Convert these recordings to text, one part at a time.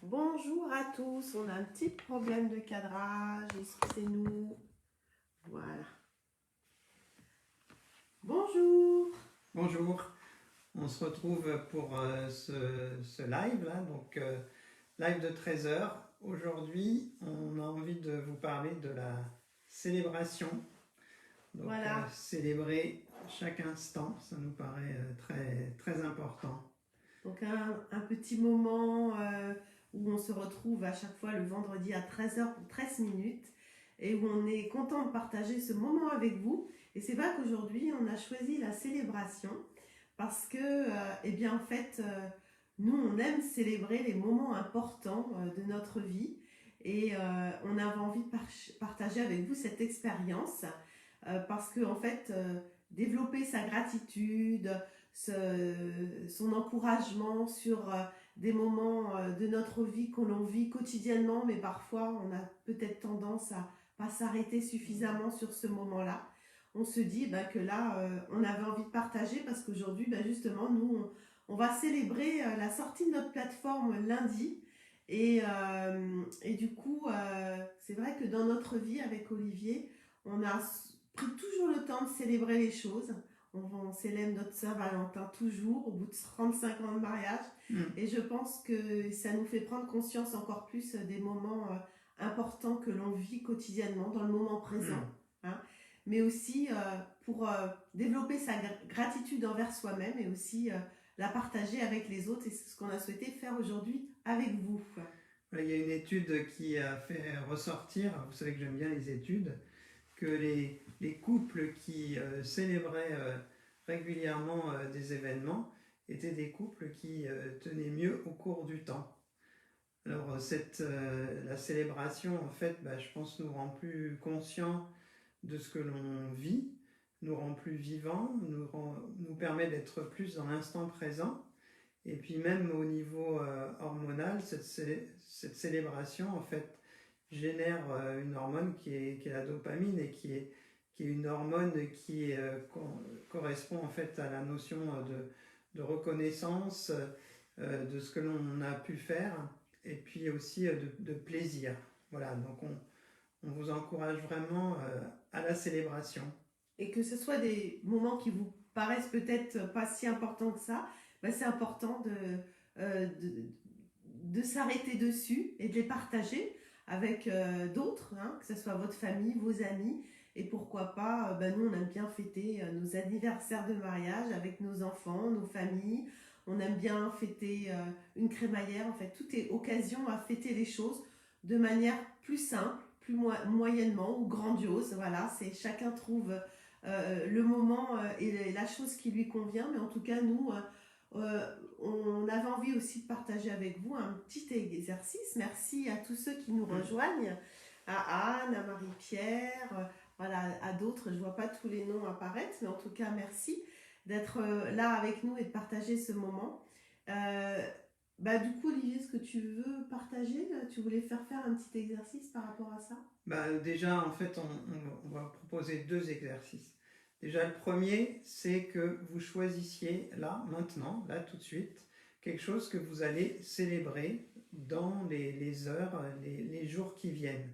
Bonjour à tous, on a un petit problème de cadrage, excusez-nous. Voilà. Bonjour. Bonjour, on se retrouve pour ce live là, donc live de 13 heures. Aujourd'hui, on a envie de vous parler de la célébration. Donc Voilà. célébrer chaque instant, ça nous paraît très important. Donc un petit moment où on se retrouve à chaque fois le vendredi à 13h pour 13 minutes et où on est content de partager ce moment avec vous. Et c'est vrai qu'aujourd'hui, on a choisi la célébration parce que, eh bien, en fait, nous, on aime célébrer les moments importants de notre vie et on avait envie de partager avec vous cette expérience parce que, en fait, développer sa gratitude, son encouragement sur des moments de notre vie que l'on vit quotidiennement, mais parfois on a peut-être tendance à pas s'arrêter suffisamment sur ce moment-là. On se dit que là, on avait envie de partager parce qu'aujourd'hui, justement, nous, on va célébrer la sortie de notre plateforme lundi. Et du coup, c'est vrai que dans notre vie avec Olivier, on a pris toujours le temps de célébrer les choses. On célèbre notre Saint-Valentin toujours, au bout de 35 ans de mariage. Et je pense que ça nous fait prendre conscience encore plus des moments importants que l'on vit quotidiennement, dans le moment présent. Hein. Mais aussi pour développer sa gratitude envers soi-même et aussi la partager avec les autres. Et c'est ce qu'on a souhaité faire aujourd'hui avec vous. Il y a une étude qui a fait ressortir, vous savez que j'aime bien les études, que les couples qui célébraient régulièrement des événements étaient des couples qui tenaient mieux au cours du temps. Alors la célébration, en fait, je pense, nous rend plus conscients de ce que l'on vit, nous rend plus vivants, nous permet d'être plus dans l'instant présent. Et puis même au niveau hormonal, cette célébration, en fait, génère une hormone qui est la dopamine et qui est une hormone qui correspond en fait à la notion de reconnaissance de ce que l'on a pu faire et puis aussi de plaisir. Voilà, donc on vous encourage vraiment à la célébration. Et que ce soit des moments qui vous paraissent peut-être pas si importants que ça, c'est important de s'arrêter dessus et de les partager avec d'autres, que ce soit votre famille, vos amis. Et pourquoi pas, nous on aime bien fêter nos anniversaires de mariage avec nos enfants, nos familles. On aime bien fêter une crémaillère. En fait, tout est occasion à fêter les choses de manière plus simple, plus moyennement ou grandiose. Voilà, c'est chacun trouve le moment et la chose qui lui convient. Mais en tout cas, nous, on avait envie aussi de partager avec vous un petit exercice. Merci à tous ceux qui nous rejoignent, à Anne, à Marie-Pierre, voilà, à d'autres. Je vois pas tous les noms apparaître, mais en tout cas, merci d'être là avec nous et de partager ce moment. Du coup, Olivier, est-ce que tu veux partager? Tu voulais faire un petit exercice par rapport à ça? Déjà, en fait, on va proposer deux exercices. Déjà, le premier, c'est que vous choisissiez là, maintenant, là, tout de suite, quelque chose que vous allez célébrer dans les heures, les jours qui viennent.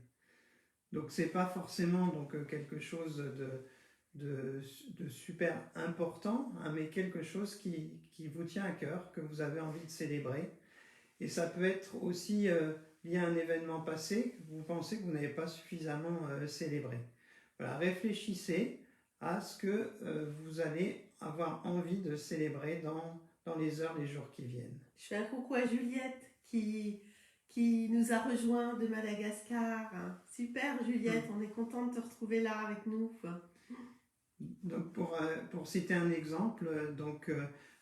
Donc, c'est pas forcément quelque chose de super important, mais quelque chose qui vous tient à cœur, que vous avez envie de célébrer. Et ça peut être aussi lié à un événement passé que vous pensez que vous n'avez pas suffisamment célébré. Voilà, réfléchissez à ce que vous allez avoir envie de célébrer dans les heures, les jours qui viennent. Je fais un coucou à Juliette qui nous a rejoint de Madagascar. Super Juliette, on est content de te retrouver là avec nous. Donc pour citer un exemple,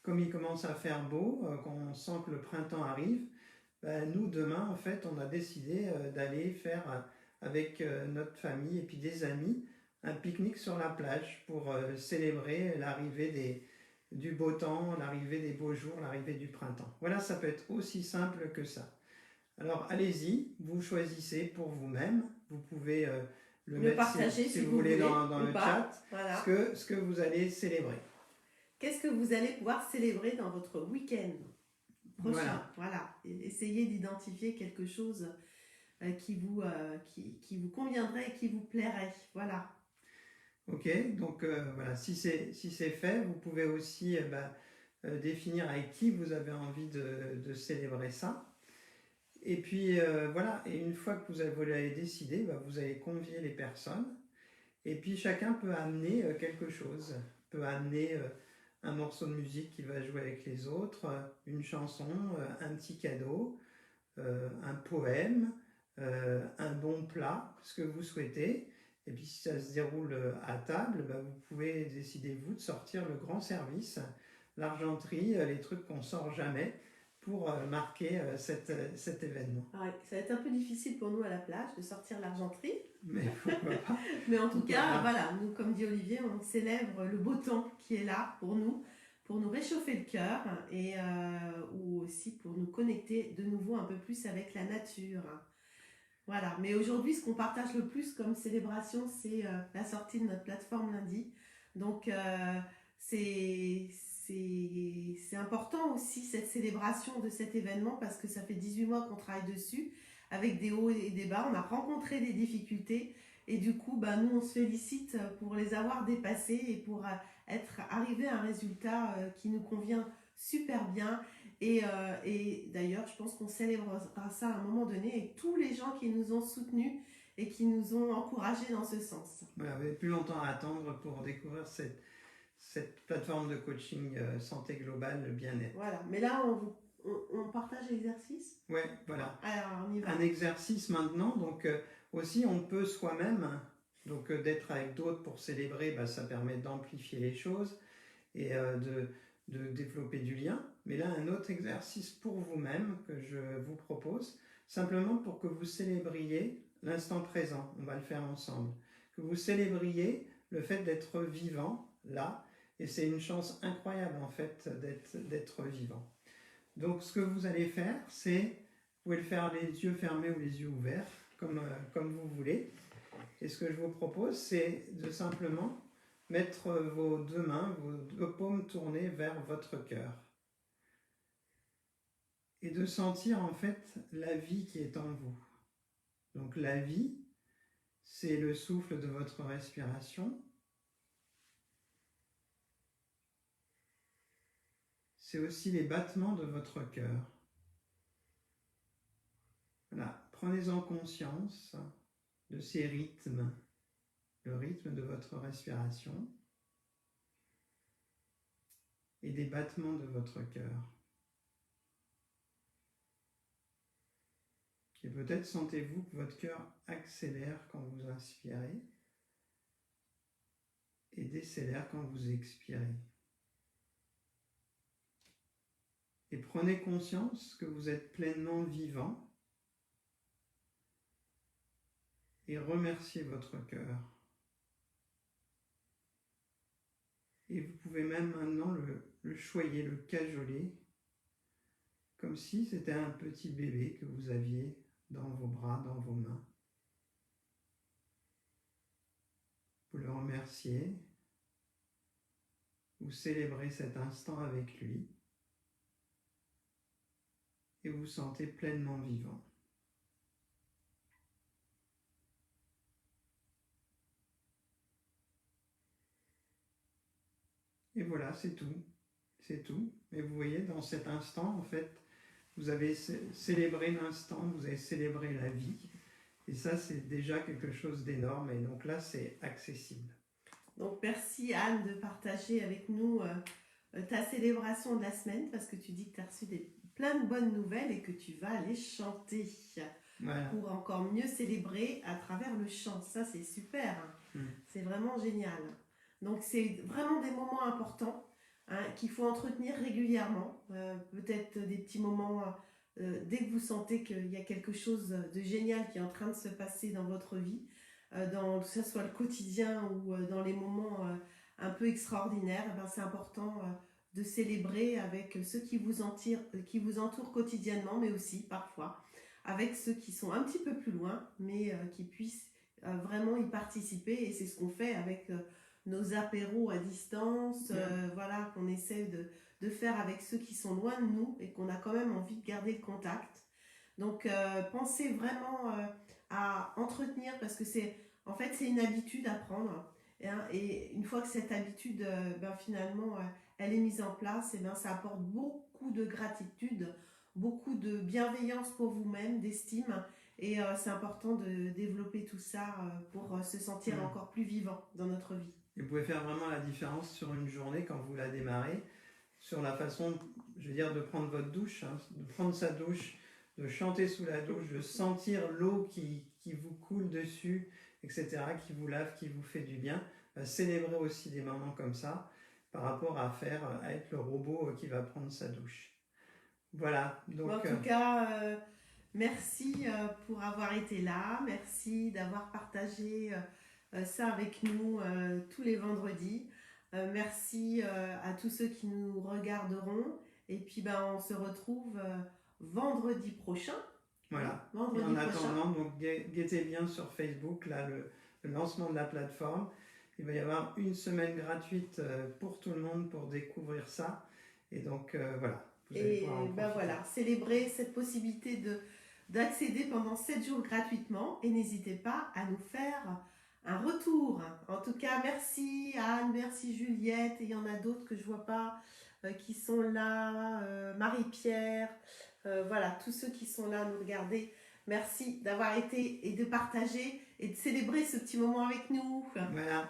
comme il commence à faire beau, qu'on sent que le printemps arrive, nous demain en fait on a décidé d'aller faire avec notre famille et puis des amis un pique-nique sur la plage pour célébrer l'arrivée du beau temps, l'arrivée des beaux jours, l'arrivée du printemps. Voilà, ça peut être aussi simple que ça. Alors allez-y, vous choisissez pour vous-même, vous pouvez le mettre partager si vous voulez dans le chat, voilà. ce que vous allez célébrer. Qu'est-ce que vous allez pouvoir célébrer dans votre week-end? prochain. Voilà. Voilà. Essayez d'identifier quelque chose qui vous conviendrait et qui vous plairait. Voilà. Ok, donc voilà, si c'est fait, vous pouvez aussi définir avec qui vous avez envie de célébrer ça. Et puis voilà, et une fois que vous l'avez décidé, vous allez convier les personnes. Et puis chacun peut amener quelque chose, peut amener un morceau de musique qui va jouer avec les autres, une chanson, un petit cadeau, un poème, un bon plat, ce que vous souhaitez. Et puis si ça se déroule à table, vous pouvez décider vous de sortir le grand service, l'argenterie, les trucs qu'on sort jamais pour marquer cet événement. Ouais, ça va être un peu difficile pour nous à la plage de sortir l'argenterie. Mais pourquoi pas. Mais en tout cas, voilà, nous, comme dit Olivier, on célèbre le beau temps qui est là pour nous réchauffer le cœur et ou aussi pour nous connecter de nouveau un peu plus avec la nature. Voilà, mais aujourd'hui, ce qu'on partage le plus comme célébration, c'est la sortie de notre plateforme lundi. Donc, c'est important aussi cette célébration de cet événement parce que ça fait 18 mois qu'on travaille dessus avec des hauts et des bas. On a rencontré des difficultés et du coup, nous, on se félicite pour les avoir dépassées et pour être arrivé à un résultat qui nous convient super bien. Et d'ailleurs, je pense qu'on célébrera ça à un moment donné avec tous les gens qui nous ont soutenus et qui nous ont encouragés dans ce sens. Voilà, vous n'avez plus longtemps à attendre pour découvrir cette plateforme de coaching santé globale, le bien-être. Voilà, mais là, on partage l'exercice. Ouais, voilà. Alors, on y va. Un exercice maintenant, donc aussi on peut soi-même, donc d'être avec d'autres pour célébrer, ça permet d'amplifier les choses et de développer du lien. Mais là, un autre exercice pour vous-même que je vous propose, simplement pour que vous célébriez l'instant présent, on va le faire ensemble, que vous célébriez le fait d'être vivant là, et c'est une chance incroyable en fait d'être vivant. Donc ce que vous allez faire, c'est, vous pouvez le faire les yeux fermés ou les yeux ouverts, comme vous voulez. Et ce que je vous propose, c'est de simplement mettre vos deux mains, vos deux paumes tournées vers votre cœur. Et de sentir en fait la vie qui est en vous. Donc la vie, c'est le souffle de votre respiration. C'est aussi les battements de votre cœur. Voilà, prenez-en conscience de ces rythmes, le rythme de votre respiration et des battements de votre cœur. Et peut-être sentez-vous que votre cœur accélère quand vous inspirez et décélère quand vous expirez. Et prenez conscience que vous êtes pleinement vivant et remerciez votre cœur. Et vous pouvez même maintenant le choyer, le cajoler, comme si c'était un petit bébé que vous aviez dans vos bras, dans vos mains. Vous le remerciez, vous célébrez cet instant avec lui et vous sentez pleinement vivant. Et voilà, c'est tout. C'est tout. Et vous voyez, dans cet instant, en fait, vous avez célébré l'instant, vous avez célébré la vie. Et ça, c'est déjà quelque chose d'énorme. Et donc là, c'est accessible. Donc, merci Anne de partager avec nous ta célébration de la semaine parce que tu dis que tu as reçu plein de bonnes nouvelles et que tu vas les chanter pour encore mieux célébrer à travers le chant. Ça, c'est super. C'est vraiment génial. Donc, c'est vraiment des moments importants qu'il faut entretenir régulièrement. Peut-être des petits moments dès que vous sentez qu'il y a quelque chose de génial qui est en train de se passer dans votre vie, que ce soit le quotidien ou dans les moments un peu extraordinaires, c'est important de célébrer avec ceux qui vous entourent quotidiennement, mais aussi parfois avec ceux qui sont un petit peu plus loin, mais qui puissent vraiment y participer. Et c'est ce qu'on fait avec nos apéros à distance, voilà, qu'on essaie de faire avec ceux qui sont loin de nous et qu'on a quand même envie de garder le contact. Donc, pensez vraiment à entretenir parce que en fait, c'est une habitude à prendre. Et une fois que cette habitude, finalement, elle est mise en place, et ben, ça apporte beaucoup de gratitude, beaucoup de bienveillance pour vous-même, d'estime. Et c'est important de développer tout ça pour se sentir encore plus vivant dans notre vie. Et vous pouvez faire vraiment la différence sur une journée quand vous la démarrez, sur la façon, je veux dire, de prendre votre douche, hein, de prendre sa douche, de chanter sous la douche, de sentir l'eau qui vous coule dessus, etc., qui vous lave, qui vous fait du bien. Célébrer aussi des moments comme ça par rapport à être le robot qui va prendre sa douche. Voilà. Donc, en tout cas, merci pour avoir été là. Merci d'avoir partagé ça avec nous tous les vendredis. Merci à tous ceux qui nous regarderont. Et puis, on se retrouve vendredi prochain. Voilà. Et en attendant, donc, guettez bien sur Facebook là, le lancement de la plateforme. Il va y avoir une semaine gratuite pour tout le monde pour découvrir ça. Et donc, voilà. Et voilà, célébrer cette possibilité d'accéder pendant 7 jours gratuitement. Et n'hésitez pas à nous faire un retour. En tout cas, merci Anne, merci Juliette. Et il y en a d'autres que je ne vois pas qui sont là. Marie-Pierre. Voilà, tous ceux qui sont là à nous regarder. Merci d'avoir été et de partager et de célébrer ce petit moment avec nous. Voilà.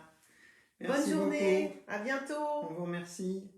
Merci. Bonne journée, beaucoup. À bientôt. On vous remercie.